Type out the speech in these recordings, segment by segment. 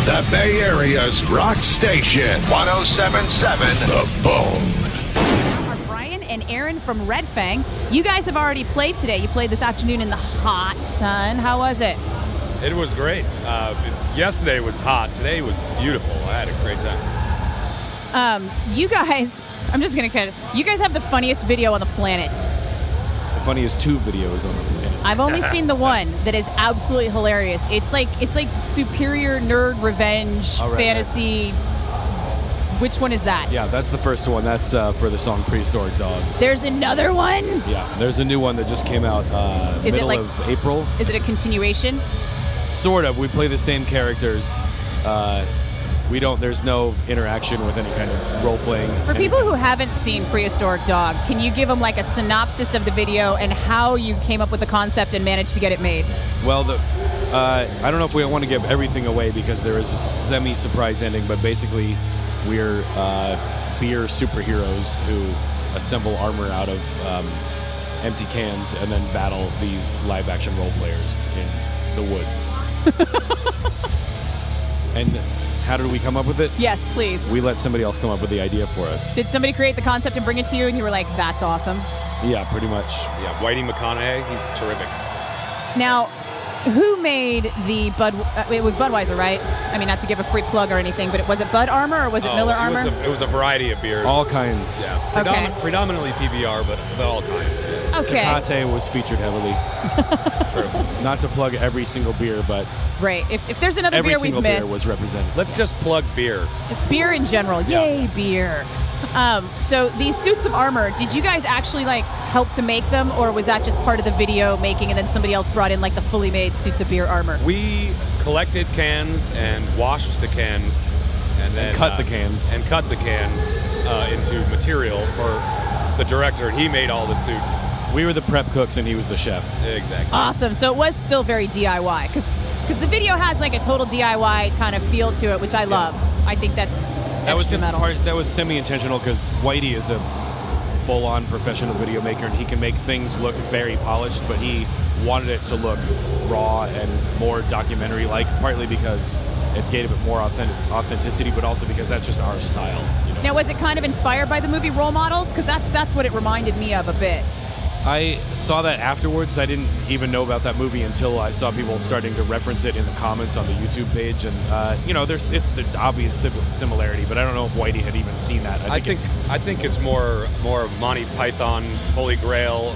The Bay Area's rock station, 107.7 The Bone. Are Brian and Aaron from Red Fang. You guys have already played today. You played this afternoon in the hot sun. How was it? It was great. Yesterday was hot. Today was beautiful. I had a great time. You guys, I'm just going to cut it. You guys have the funniest video on the planet. The funniest 2 videos on the planet. I've only seen the one that is absolutely hilarious. It's like superior nerd revenge fantasy. Which one is that? Yeah, that's the first one. That's for the song Prehistoric Dog. There's another one? Yeah, there's a new one that just came out middle of April. Is it a continuation? Sort of. We play the same characters. There's no interaction with any kind of role-playing. For people who haven't seen Prehistoric Dog, can you give them like a synopsis of the video and how you came up with the concept and managed to get it made? Well, I don't know if we want to give everything away because there is a semi-surprise ending, but basically we're beer superheroes who assemble armor out of empty cans and then battle these live-action role players in the woods. And how did we come up with it? Yes, please. We let somebody else come up with the idea for us. Did somebody create the concept and bring it to you and you were like, that's awesome? Yeah, pretty much. Yeah, Whitey McConaughey, he's terrific. Now, who made the it was Budweiser, right? I mean, not to give a free plug or anything, but was it Bud Armor or was it Miller Armor? It was a variety of beers. All kinds. Yeah, predominantly PBR, but all kinds. Yeah. Okay. Tecate was featured heavily. True. Not to plug every single beer, but right. If there's another beer we've missed, beer was represented. Let's just plug beer. Just beer in general. Yeah. Yay, beer. So these suits of armor, did you guys actually like help to make them, or was that just part of the video making and then somebody else brought in like the fully made suits of beer armor? We collected cans and washed the cans and then cut the cans into material for the director, and he made all the suits. We were the prep cooks and he was the chef. Exactly. Awesome. So it was still very DIY because the video has like a total DIY kind of feel to it, which I love. I think that was semi-intentional because Whitey is a full-on professional video maker and he can make things look very polished, but he wanted it to look raw and more documentary-like, partly because it gave it more authenticity, but also because that's just our style. You know? Now, was it kind of inspired by the movie Role Models? Because that's what it reminded me of a bit. I saw that afterwards. I didn't even know about that movie until I saw people starting to reference it in the comments on the YouTube page, and it's the obvious similarity. But I don't know if Whitey had even seen that. I think it's more Monty Python, Holy Grail.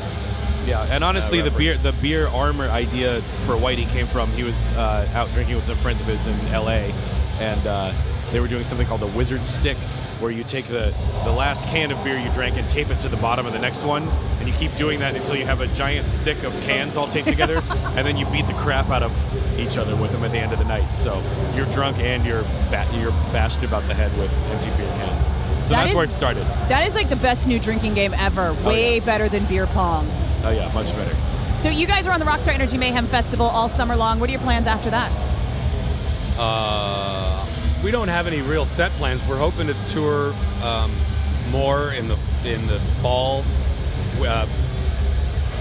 Yeah, and honestly, the beer armor idea for Whitey came from he was out drinking with some friends of his in L.A. and they were doing something called the Wizard Stick, where you take the last can of beer you drank and tape it to the bottom of the next one, and you keep doing that until you have a giant stick of cans all taped together, and then you beat the crap out of each other with them at the end of the night. So you're drunk and you're bashed about the head with empty beer cans. So that's where it started. That is like the best new drinking game ever. Way better than beer pong. Oh yeah, much better. So you guys are on the Rockstar Energy Mayhem Festival all summer long. What are your plans after that? We don't have any real set plans. We're hoping to tour more in the fall,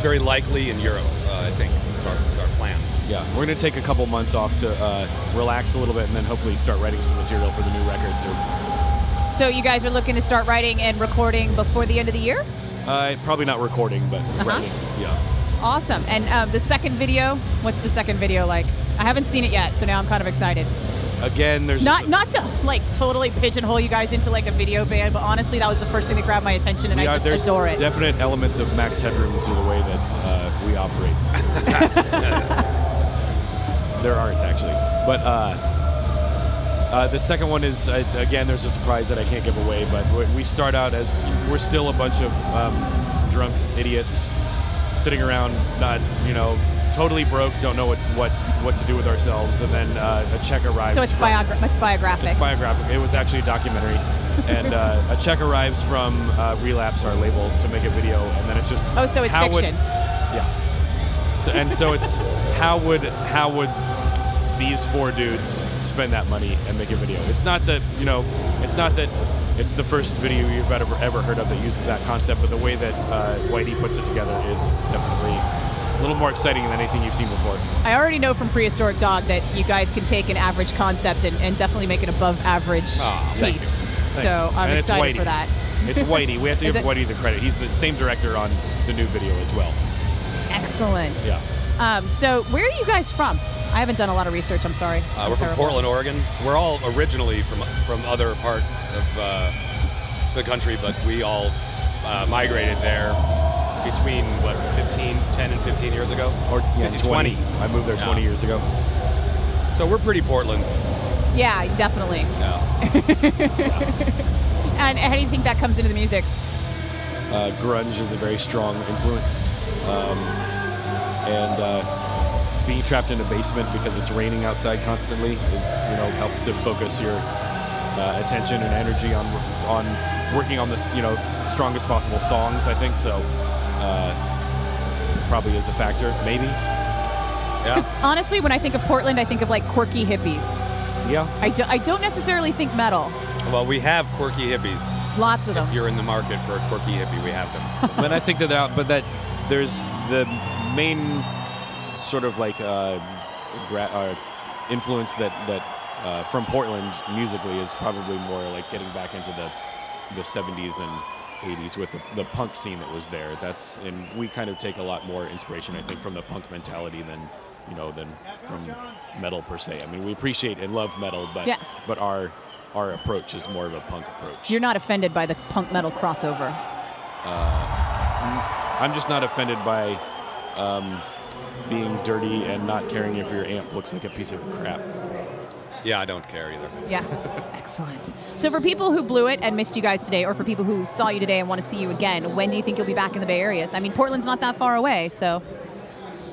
very likely in Europe. I think is our plan. Yeah, we're going to take a couple months off to relax a little bit and then hopefully start writing some material for the new record too. So you guys are looking to start writing and recording before the end of the year? Probably not recording, but writing. Yeah. Awesome. And the second video, what's the second video like? I haven't seen it yet, so now I'm kind of excited. Again, there's not to like totally pigeonhole you guys into like a video band, but honestly, that was the first thing that grabbed my attention, and I just adore it. Definite elements of Max Headroom to the way that we operate. There aren't actually, but the second one is again, there's a surprise that I can't give away, but we start out as we're still a bunch of drunk idiots sitting around, not totally broke, don't know what to do with ourselves, and then a check arrives. So it's biographic. It's biographic. It was actually a documentary, and a check arrives from Relapse, our label, to make a video, and then it's just so it's fiction. So it's how would these 4 dudes spend that money and make a video? It's not that it's the first video you've ever heard of that uses that concept, but the way that Whitey puts it together is definitely a little more exciting than anything you've seen before. I already know from Prehistoric Dog that you guys can take an average concept and definitely make an above average Thank you. piece. Thanks. So I'm And it's excited Whitey. for that. It's Whitey. We have to Is give it? Whitey the credit. He's the same director on the new video as well. Excellent. Yeah. So where are you guys from? I haven't done a lot of research. I'm sorry. We're from Portland, Oregon. We're all originally from other parts of the country, but we all migrated there between, what, 10 and 15 years ago? Or 20. I moved there 20 years ago. So we're pretty Portland. Yeah, definitely. Yeah. And how do you think that comes into the music? Grunge is a very strong influence. Being trapped in a basement because it's raining outside constantly helps to focus your attention and energy on working on the strongest possible songs. I think so. Probably is a factor, maybe. Yeah. Honestly, when I think of Portland, I think of like quirky hippies. Yeah. I don't necessarily think metal. Well, we have quirky hippies. Lots of them. If you're in the market for a quirky hippie, we have them. But I think that there's the main sort of like influence that from Portland musically is probably more like getting back into the 70s and 80s with the punk scene that was there. And we kind of take a lot more inspiration, I think, from the punk mentality than from metal per se. I mean, we appreciate and love metal, but our approach is more of a punk approach. You're not offended by the punk metal crossover? I'm just not offended by being dirty and not caring if your amp looks like a piece of crap. Yeah, I don't care either. Yeah. Excellent. So for people who blew it and missed you guys today, or for people who saw you today and want to see you again, when do you think you'll be back in the Bay Area? I mean, Portland's not that far away, so...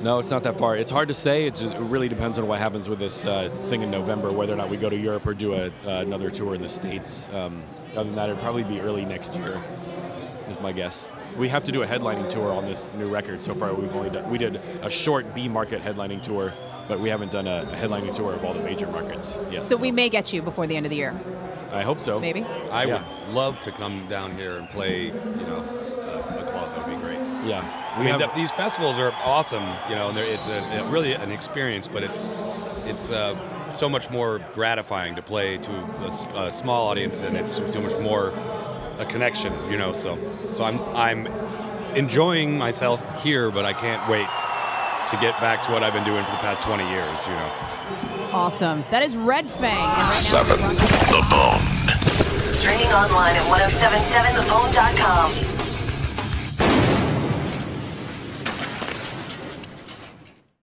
No, it's not that far. It's hard to say. It really depends on what happens with this thing in November, whether or not we go to Europe or do another tour in the States. Other than that, it'd probably be early next year, is my guess. We have to do a headlining tour on this new record. So far, we did a short B market headlining tour, but we haven't done a headlining tour of all the major markets yet. So we may get you before the end of the year. I hope so. Maybe. I would love to come down here and play, a club. That would be great. Yeah. These festivals are awesome, and it's really an experience, but it's so much more gratifying to play to a small audience, and it's so much more a connection, So I'm enjoying myself here, but I can't wait to get back to what I've been doing for the past 20 years, Awesome. That is Red Fang. And right now 7 The Bone. Streaming online at 1077thebone.com.